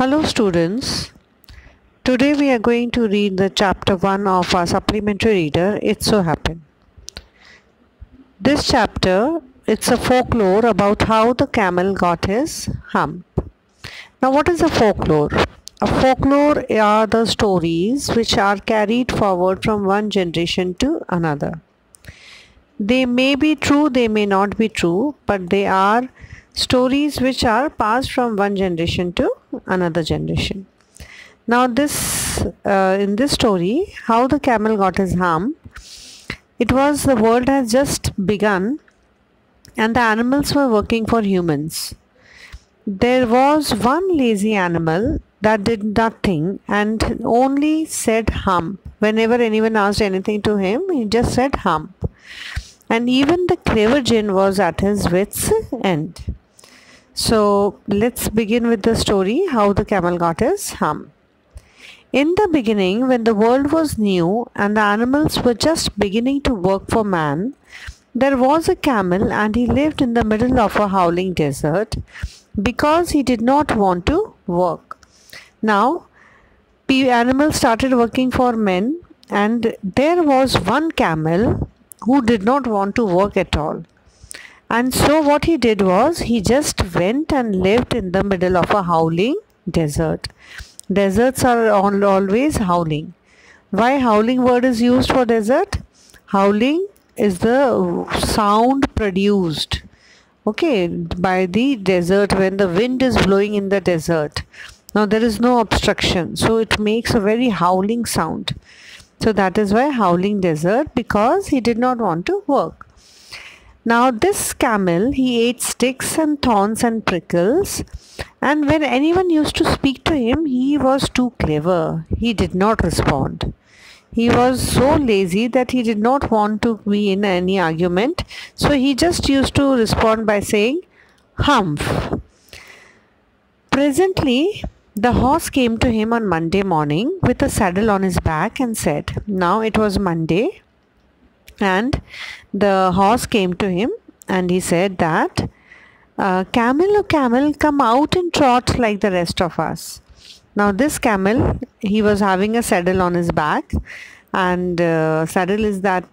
Hello students, today we are going to read the chapter 1 of our supplementary reader, It So Happened. This chapter, it's a folklore about how the camel got his hump. Now what is a folklore? A folklore are the stories which are carried forward from one generation to another. They may be true, they may not be true, but they are stories which are passed from one generation to another generation. Now in this story, how the camel got his hump, it was the world has just begun and the animals were working for humans. There was one lazy animal that did nothing and only said hump. Whenever anyone asked anything to him, he just said hump. And even the clever jinn was at his wits' end. So let's begin with the story how the camel got his hump. In the beginning, when the world was new and the animals were just beginning to work for man, there was a camel and he lived in the middle of a howling desert because he did not want to work. Now, animals started working for men and there was one camel who did not want to work at all. And so what he did was he just went and lived in the middle of a howling desert. Deserts are always howling. Why howling word is used for desert? Howling is the sound produced, by the desert when the wind is blowing in the desert. Now there is no obstruction, so it makes a very howling sound. So that is why howling desert, because he did not want to work. Now this camel, he ate sticks and thorns and prickles, and when anyone used to speak to him, he was too clever. He did not respond. He was so lazy that he did not want to be in any argument, so he just used to respond by saying humph. Presently, the horse came to him on Monday morning with a saddle on his back and said, now it was Monday, and the horse came to him and he said that, camel, oh camel, come out and trot like the rest of us. Now this camel, he was having a saddle on his back, and saddle is that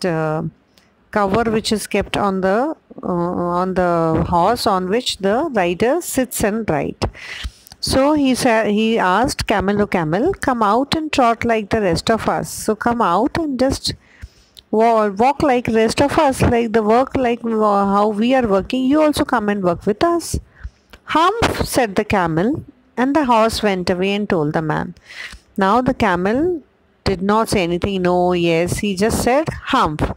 cover which is kept on the horse on which the rider sits and rides. So he asked, camel, oh camel, come out and trot like the rest of us. So come out and just walk like rest of us, like the work like how we are working. You also come and work with us. Humph, said the camel, and the horse went away and told the man. Now the camel did not say anything, no, yes, he just said humph.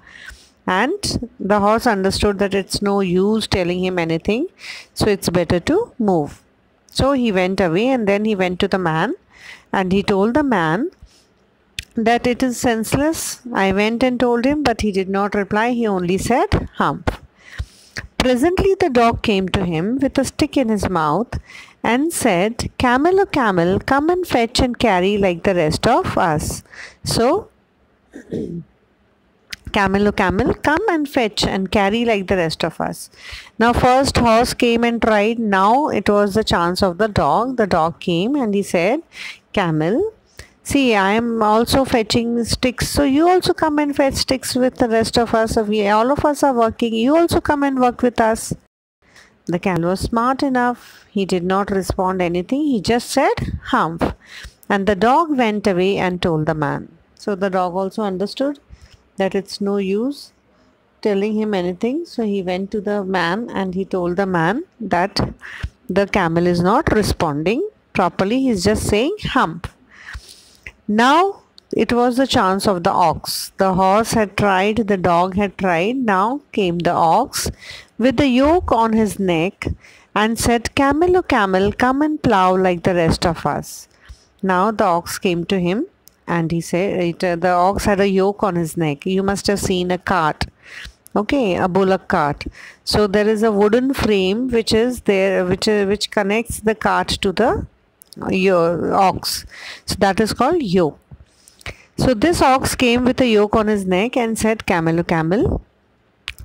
And the horse understood that it's no use telling him anything, so it's better to move. So he went away and then he went to the man and he told the man that it is senseless. I went and told him, but he did not reply. He only said humph. Presently the dog came to him with a stick in his mouth and said, camel, oh camel, come and fetch and carry like the rest of us. So camel, oh camel, come and fetch and carry like the rest of us. Now first horse came and tried. Now it was the chance of the dog. The dog came and he said, camel, see, I am also fetching sticks, so you also come and fetch sticks with the rest of us. All of us are working, you also come and work with us. The camel was smart enough. He did not respond anything. He just said humph. And the dog went away and told the man. So the dog also understood that it's no use telling him anything. So he went to the man and he told the man that the camel is not responding properly. He's just saying hump. Now it was the chance of the ox. The horse had tried, the dog had tried. Now came the ox with the yoke on his neck and said, camel, oh camel, come and plow like the rest of us. Now the ox came to him and he said, the ox had a yoke on his neck. You must have seen a cart, a bullock cart. So there is a wooden frame which is there, which connects the cart to the ox. So that is called yoke. So this ox came with a yoke on his neck and said, camel, oh camel,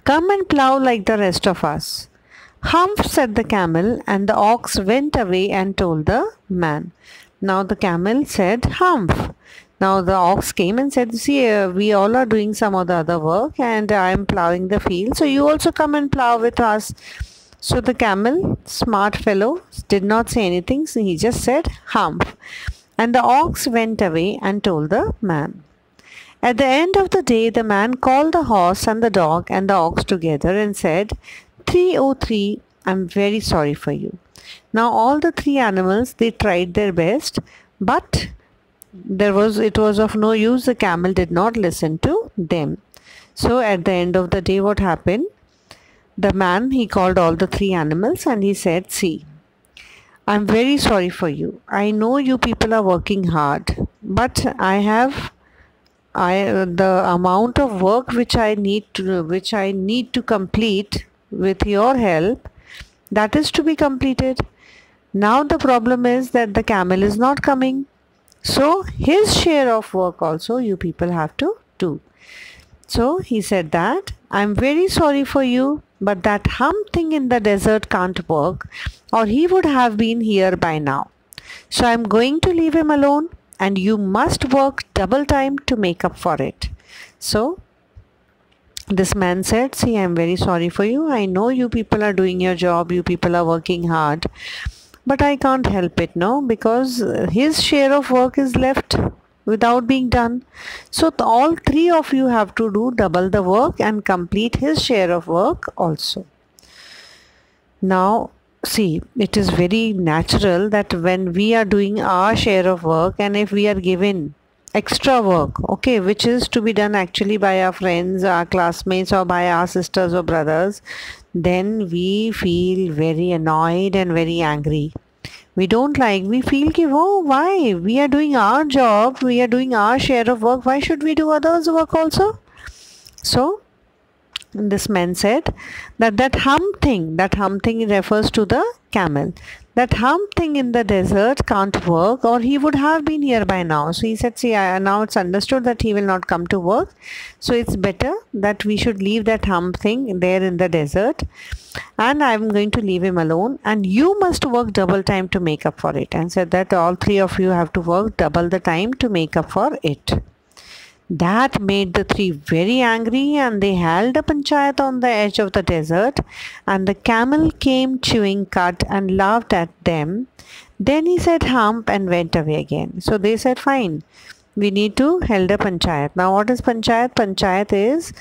come and plow like the rest of us. "Humph," said the camel, and the ox went away and told the man. Now the camel said, "Humph." Now the ox came and said, "See, we all are doing some of the other work and I am plowing the field, so you also come and plow with us." So the camel, smart fellow, did not say anything, so he just said, "Humph." And the ox went away and told the man. At the end of the day, the man called the horse and the dog and the ox together and said, "303, I'm very sorry for you." Now all the three animals, they tried their best, but it was of no use. The camel did not listen to them. So at the end of the day, what happened? The man, he called all the three animals and he said, "See, I'm very sorry for you. I know you people are working hard, but the amount of work which I need to complete with your help, that is to be completed. Now the problem is that the camel is not coming. So his share of work also you people have to do." So he said that, "I'm very sorry for you, but that hump thing in the desert can't work, or he would have been here by now. So I'm going to leave him alone, and you must work double time to make up for it." So this man said, "See, I'm very sorry for you. I know you people are doing your job, you people are working hard, but I can't help it, no, because his share of work is left without being done. So all three of you have to do double the work and complete his share of work also." Now, see, it is very natural that when we are doing our share of work and if we are given extra work, okay, which is to be done actually by our friends, our classmates, or by our sisters or brothers, then we feel very annoyed and very angry. We don't like, we feel ki, oh, why? We are doing our job, we are doing our share of work, why should we do others' work also? So this man said that hump thing refers to the camel. That hump thing in the desert can't work, or he would have been here by now. So he said, "See, now it's understood that he will not come to work. So it's better that we should leave that hump thing there in the desert, and I'm going to leave him alone, and you must work double time to make up for it." And said that all three of you have to work double the time to make up for it. That made the three very angry, and they held a panchayat on the edge of the desert, and the camel came chewing cud and laughed at them. Then he said hump and went away again. So they said, "Fine, we need to hold a panchayat." Now what is panchayat? Panchayat is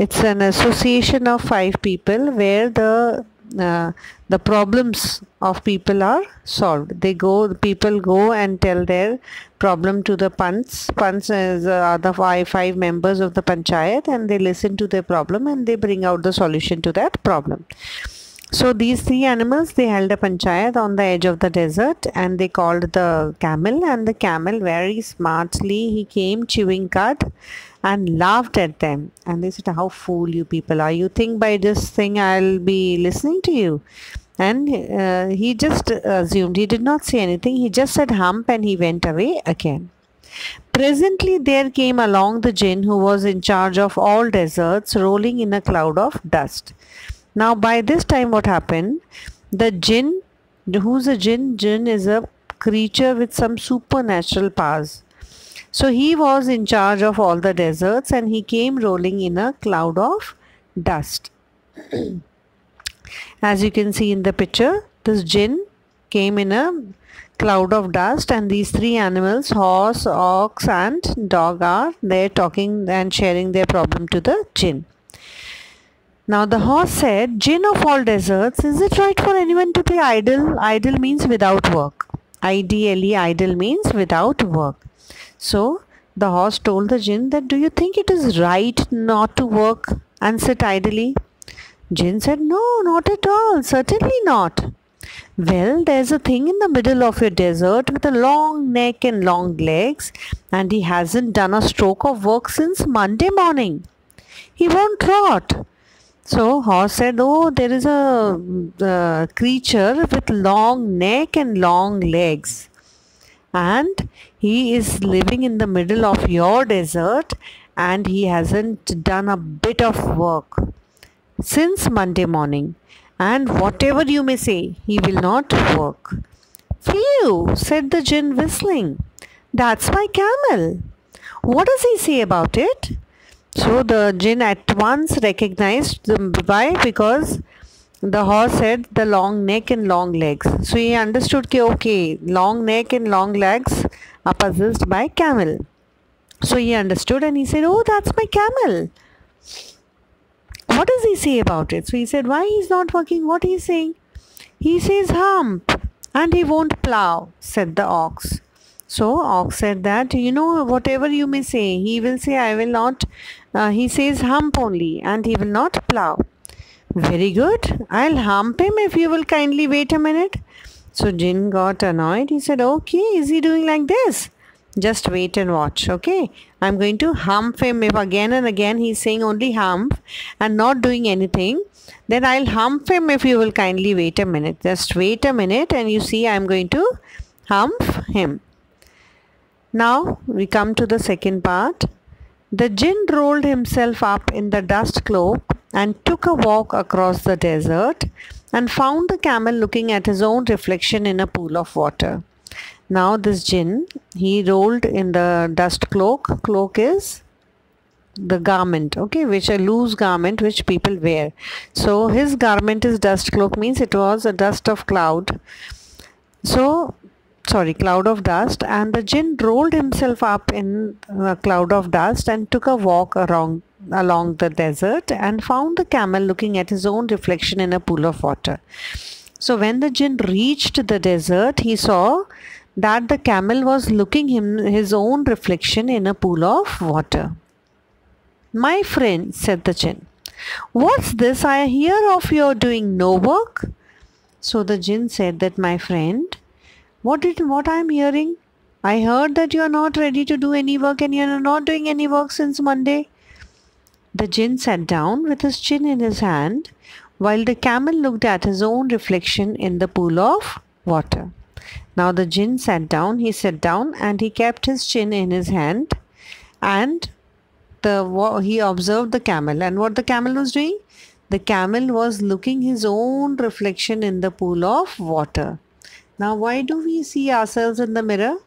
it's an association of 5 people where the problems of people are solved. People go and tell their problem to the Pants. Pants is the five members of the panchayat, and they listen to their problem and they bring out the solution to that problem. So these 3 animals, they held a panchayat on the edge of the desert, and they called the camel, and the camel very smartly, he came chewing cud and laughed at them. And they said, "How fool you people are. You think by this thing I'll be listening to you?" And he just assumed. He did not say anything. He just said hump and he went away again. Presently there came along the jinn who was in charge of all deserts, rolling in a cloud of dust. Now by this time what happened? The jinn, who's a jinn? Jinn is a creature with some supernatural powers. So he was in charge of all the deserts, and he came rolling in a cloud of dust. As you can see in the picture, this jinn came in a cloud of dust, and these 3 animals, horse, ox and dog, are there talking and sharing their problem to the jinn. Now the horse said, "Jinn of all deserts, is it right for anyone to be idle?" Idle means without work. Ideally, idle means without work. So the horse told the jinn that, "Do you think it is right not to work and sit idly?" Jinn said, "No, not at all, certainly not." "Well, there's a thing in the middle of your desert with a long neck and long legs, and he hasn't done a stroke of work since Monday morning. He won't trot." So horse said, "Oh, there is a creature with long neck and long legs, and he is living in the middle of your desert, and he hasn't done a bit of work. since Monday morning, and whatever you may say, he will not work. Phew, said the Jinn, whistling. That's my camel. What does he say about it? So the Jinn at once recognized why, because the horse had the long neck and long legs. So he understood that okay, long neck and long legs are possessed by camel. So he understood and he said, oh, that's my camel. What does he say about it? So he said, why he's not working? What he's saying? He says hump and he won't plow, said the ox. So ox said that, whatever you may say, he will say, I will not. He says hump only and he will not plow. Very good. I'll hump him if you will kindly wait a minute. So Jinn got annoyed. He said, okay, is he doing like this? Just wait and watch, okay? I'm going to hump him. If again and again he's saying only hump and not doing anything, then I'll hump him if you will kindly wait a minute. Just wait a minute and you see I'm going to hump him. Now we come to the second part. The Jinn rolled himself up in the dust cloak and took a walk across the desert and found the camel looking at his own reflection in a pool of water. Now this Jinn, he rolled in the dust cloak. Cloak is the garment, okay, which a loose garment which people wear. So his garment is dust cloak, means it was a dust of cloud. Cloud of dust, and the Jinn rolled himself up in a cloud of dust and took a walk along the desert and found the camel looking at his own reflection in a pool of water. So when the Jinn reached the desert, he saw that the camel was looking his own reflection in a pool of water. My friend, said the Jinn, what's this I hear of your doing no work? So the Jinn said that, my friend, what I'm hearing? I heard that you are not ready to do any work and you are not doing any work since Monday. The Jinn sat down with his chin in his hand while the camel looked at his own reflection in the pool of water. Now the Jinn sat down and he kept his chin in his hand and he observed the camel, and what the camel was doing? The camel was looking his own reflection in the pool of water. Now, why do we see ourselves in the mirror?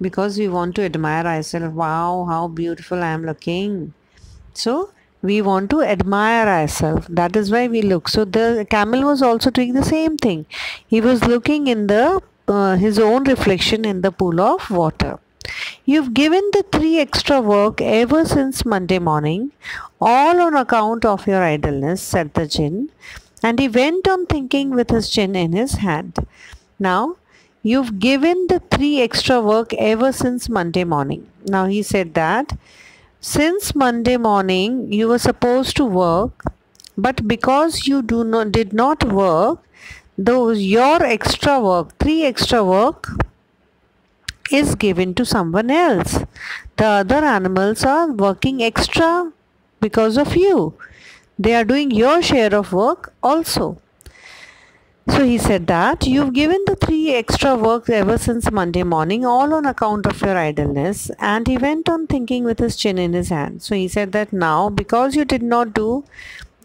Because we want to admire ourselves. Wow, how beautiful I am looking. So, we want to admire ourselves. That is why we look. So, the camel was also doing the same thing. He was looking in his own reflection in the pool of water. You've given the 3 extra work ever since Monday morning, all on account of your idleness, said the Jinn. And he went on thinking with his chin in his hand. Now, you've given the 3 extra work ever since Monday morning. Now, he said that since Monday morning, you were supposed to work, but because you did not work, your extra work, 3 extra work, is given to someone else. The other animals are working extra because of you. They are doing your share of work also. So he said that you've given the 3 extra work ever since Monday morning, all on account of your idleness. And he went on thinking with his chin in his hand. So he said that now, because you did not do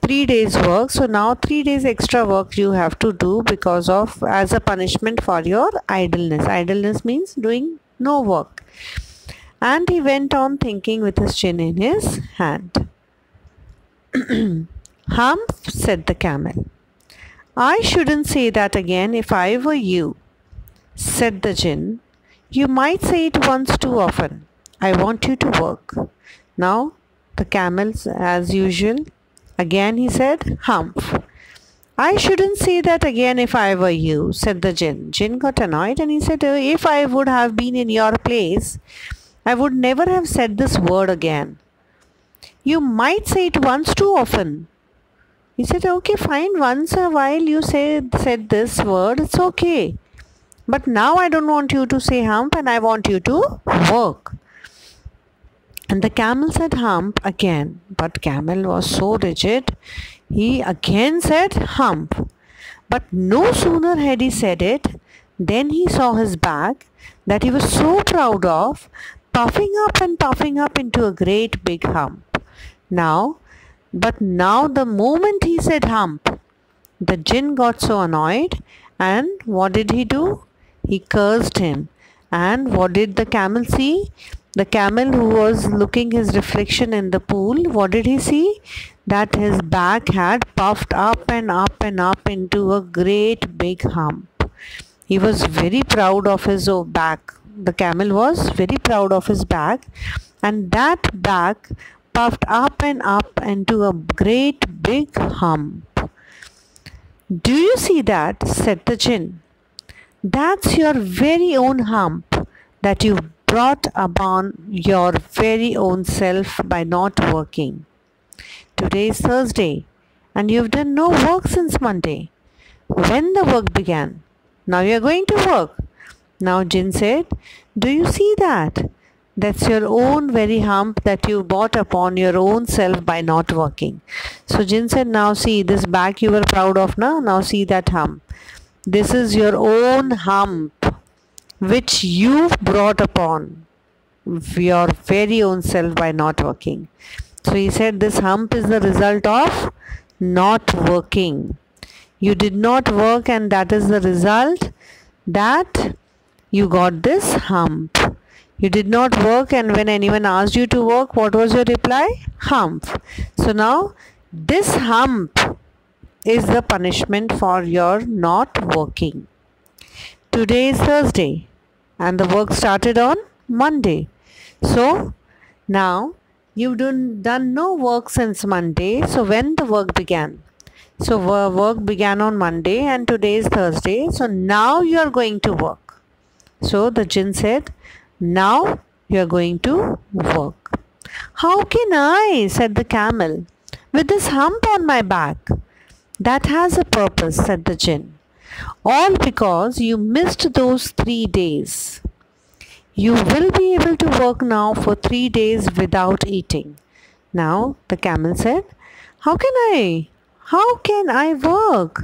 3 days work, so now 3 days extra work you have to do as a punishment for your idleness. Idleness means doing no work. And he went on thinking with his chin in his hand. Hump, said the camel. I shouldn't say that again if I were you, said the Jinn. You might say it once too often. I want you to work. Now the camels, as usual, again he said, hump. I shouldn't say that again if I were you, said the Jinn. Jinn got annoyed and he said, if I would have been in your place, I would never have said this word again. You might say it once too often. He said, okay, fine, once a while you said this word, it's okay. But now I don't want you to say hump and I want you to work. And the camel said hump again, but camel was so rigid, he again said hump. But no sooner had he said it, then he saw his bag that he was so proud of, puffing up into a great big hump. Now, But now the moment he said hump, the jinn got so annoyed, and what did he do? He cursed him. And what did the camel see? The camel who was looking his reflection in the pool, what did he see? That his back had puffed up and up and up into a great big hump. He was very proud of his back. The camel was very proud of his back, and that back puffed up and up into a great big hump. Do you see that? Said the jinn. That's your very own hump that you brought upon your very own self by not working. Today is Thursday, and you've done no work since Monday. When the work began? Now you are going to work. Now jinn said, do you see that? That's your own very hump that you brought upon your own self by not working. So jinn said, now see this back you were proud of now. Now see that hump. This is your own hump which you brought upon your very own self by not working. So he said this hump is the result of not working. You did not work, and that is the result that you got this hump. You did not work, and when anyone asked you to work, what was your reply? Hump. So now this hump is the punishment for your not working. Today is Thursday, and the work started on Monday. So now you've done no work since Monday. So when the work began? So work began on Monday, and today is Thursday. So now you are going to work. So the jinn said, now you are going to work. How can I? Said the camel, with this hump on my back. That has a purpose, said the jinn. All because you missed those 3 days. You will be able to work now for 3 days without eating. Now the camel said, how can I work?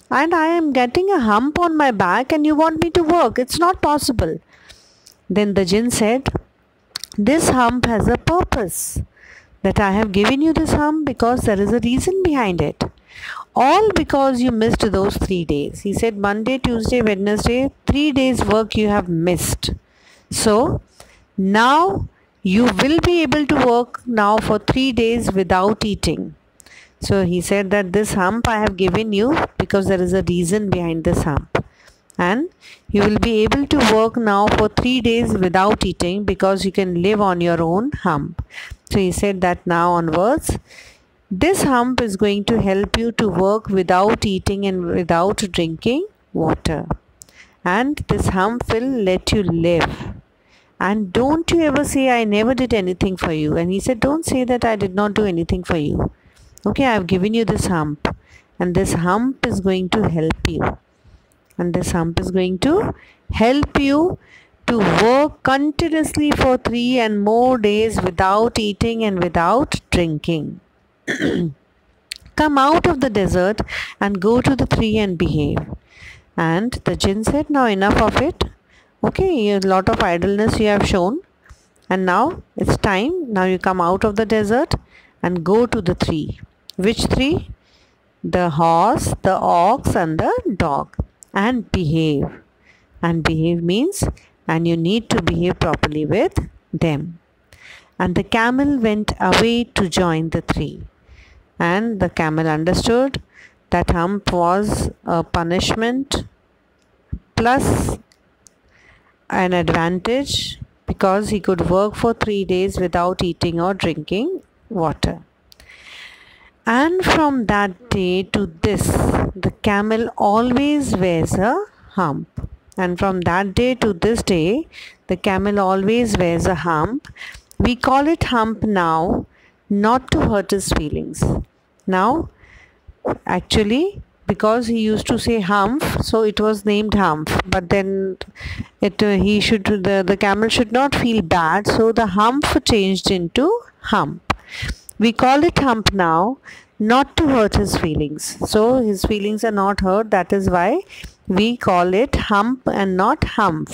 And I am getting a hump on my back and you want me to work. It's not possible. Then the jinn said, this hump has a purpose. That I have given you this hump because there is a reason behind it. All because you missed those 3 days. He said Monday, Tuesday, Wednesday, 3 days work you have missed. So now you will be able to work now for 3 days without eating. So he said that this hump I have given you because there is a reason behind this hump. And you will be able to work now for 3 days without eating because you can live on your own hump. So he said that now onwards, this hump is going to help you to work without eating and without drinking water. And this hump will let you live. And don't you ever say, I never did anything for you. And he said, don't say that I did not do anything for you. Okay, I have given you this hump. And this hump is going to help you. And this hump is going to help you to work continuously for 3 and more days without eating and without drinking. Come out of the desert and go to the tree and behave. And the jinn said, now enough of it. Okay, a lot of idleness you have shown. And now it's time. Now you come out of the desert and go to the tree. Which tree? The horse, the ox and the dog. And behave. And behave means, and you need to behave properly with them. And the camel went away to join the tree. And the camel understood that hump was a punishment plus an advantage because he could work for 3 days without eating or drinking water. And from that day to this, the camel always wears a hump. And from that day to this day, the camel always wears a hump. We call it hump now, not to hurt his feelings. Now, actually, because he used to say hump, so it was named hump. But then the camel should not feel bad, so the hump changed into hump. We call it hump now, not to hurt his feelings. So his feelings are not hurt. That is why we call it hump and not hump.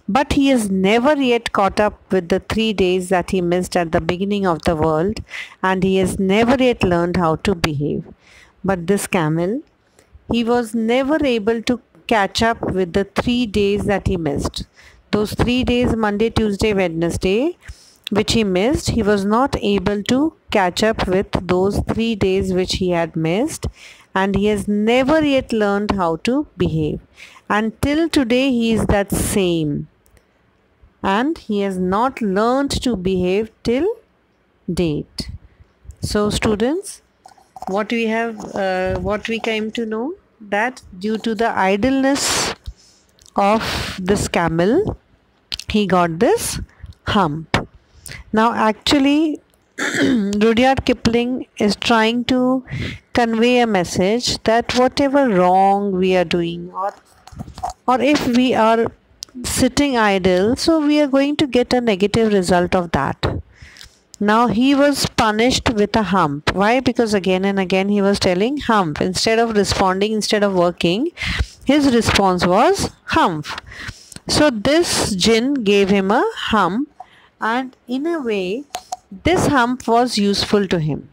But he has never yet caught up with the 3 days that he missed at the beginning of the world, and he has never yet learned how to behave. But this camel, he was never able to catch up with the 3 days that he missed. Those 3 days, Monday, Tuesday, Wednesday, which he missed, he was not able to catch up with those 3 days which he had missed, and he has never yet learned how to behave. Until today, he is that same, and he has not learned to behave till date. So, students, what we came to know, that due to the idleness of this camel, he got this hump. Now actually Rudyard Kipling is trying to convey a message that whatever wrong we are doing, or if we are sitting idle, so we are going to get a negative result of that. Now he was punished with a hump. Why? Because again and again he was telling hump. Instead of responding, instead of working, his response was hump. So this jinn gave him a hump, and in a way this hump was useful to him.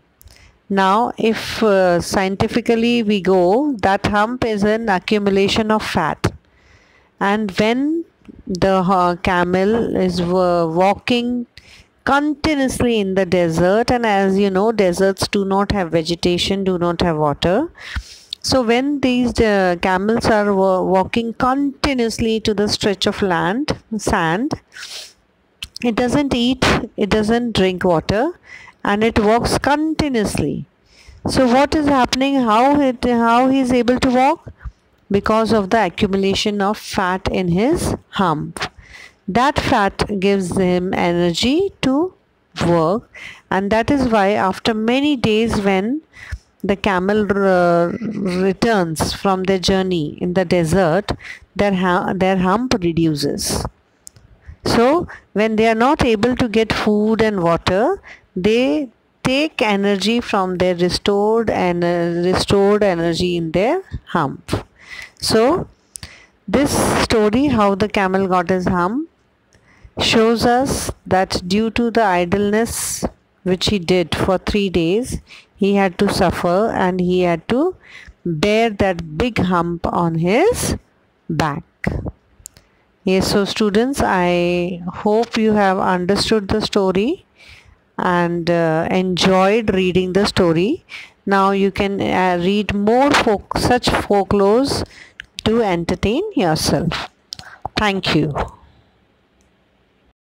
Now if scientifically we go, that hump is an accumulation of fat, and when the camel is walking continuously in the desert, and as you know, deserts do not have vegetation, do not have water. So when these camels are walking continuously to the stretch of sand, it doesn't eat, it doesn't drink water, and it walks continuously. So what is happening? How he is able to walk? Because of the accumulation of fat in his hump. That fat gives him energy to work, and that is why after many days, when the camel returns from their journey in the desert, their hump reduces. So when they are not able to get food and water, they take energy from their restored energy in their hump. So this story, how the camel got his hump, shows us that due to the idleness which he did for 3 days, he had to suffer, and he had to bear that big hump on his back. Yes, so students, I hope you have understood the story and enjoyed reading the story. Now you can read more such folklores to entertain yourself. Thank you.